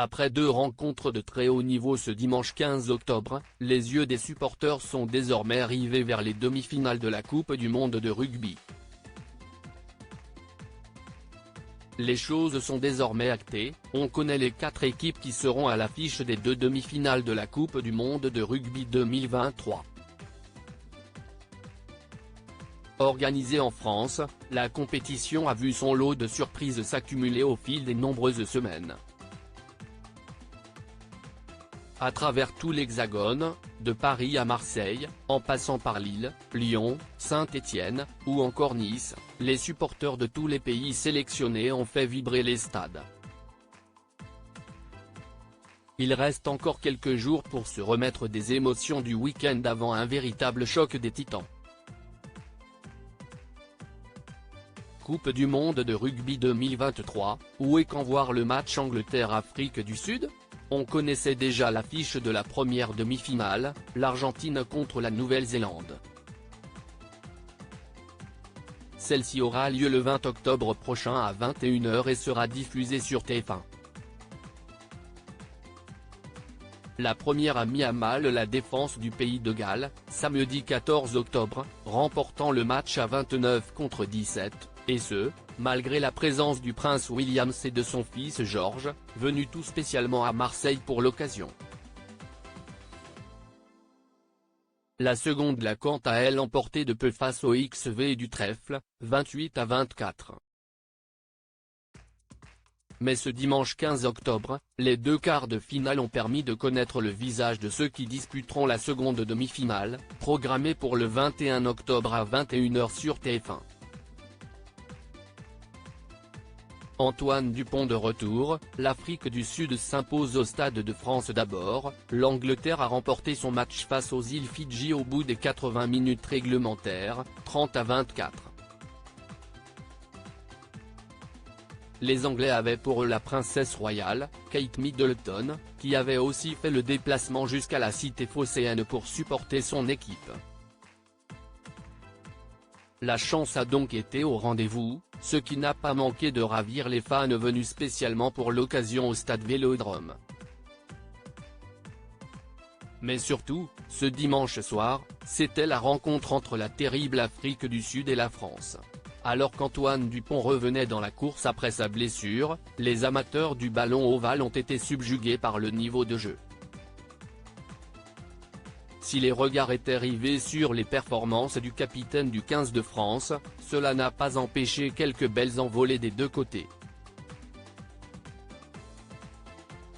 Après 2 rencontres de très haut niveau ce dimanche 15 octobre, les yeux des supporters sont désormais rivés vers les demi-finales de la Coupe du monde de rugby. Les choses sont désormais actées, on connaît les 4 équipes qui seront à l'affiche des 2 demi-finales de la Coupe du monde de rugby 2023. Organisée en France, la compétition a vu son lot de surprises s'accumuler au fil des nombreuses semaines. À travers tout l'Hexagone, de Paris à Marseille, en passant par Lille, Lyon, Saint-Étienne, ou encore Nice, les supporters de tous les pays sélectionnés ont fait vibrer les stades. Il reste encore quelques jours pour se remettre des émotions du week-end avant un véritable choc des titans. Coupe du monde de rugby 2023, où et quand voir le match Angleterre-Afrique du Sud ? On connaissait déjà l'affiche de la première demi-finale, l'Argentine contre la Nouvelle-Zélande. Celle-ci aura lieu le 20 octobre prochain à 21h et sera diffusée sur TF1. La première a mis à mal la défense du pays de Galles, samedi 14 octobre, remportant le match à 29 contre 17, et ce, malgré la présence du prince William et de son fils George, venus tout spécialement à Marseille pour l'occasion. La seconde l'a quant à elle emporté de peu face au XV du Trèfle, 28-24. Mais ce dimanche 15 octobre, les 2 quarts de finale ont permis de connaître le visage de ceux qui disputeront la seconde demi-finale, programmée pour le 21 octobre à 21h sur TF1. Antoine Dupont de retour, l'Afrique du Sud s'impose au Stade de France d'abord, l'Angleterre a remporté son match face aux îles Fidji au bout des 80 minutes réglementaires, 30-24. Les Anglais avaient pour eux la princesse royale, Kate Middleton, qui avait aussi fait le déplacement jusqu'à la cité phocéenne pour supporter son équipe. La chance a donc été au rendez-vous, ce qui n'a pas manqué de ravir les fans venus spécialement pour l'occasion au stade Vélodrome. Mais surtout, ce dimanche soir, c'était la rencontre entre la terrible Afrique du Sud et la France. Alors qu'Antoine Dupont revenait dans la course après sa blessure, les amateurs du ballon ovale ont été subjugués par le niveau de jeu. Si les regards étaient rivés sur les performances du capitaine du 15 de France, cela n'a pas empêché quelques belles envolées des 2 côtés.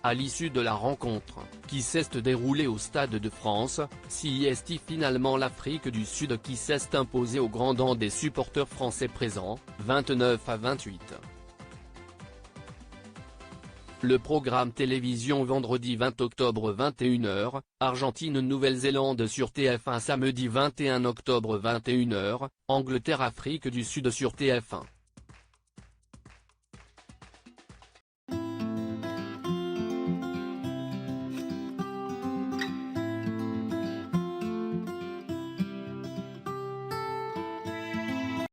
À l'issue de la rencontre, qui s'est déroulée au Stade de France, c'est finalement l'Afrique du Sud qui s'est imposée au grand dam des supporters français présents, 29-28. Le programme télévision vendredi 20 octobre 21h, Argentine-Nouvelle-Zélande sur TF1 samedi 21 octobre 21h, Angleterre-Afrique du Sud sur TF1.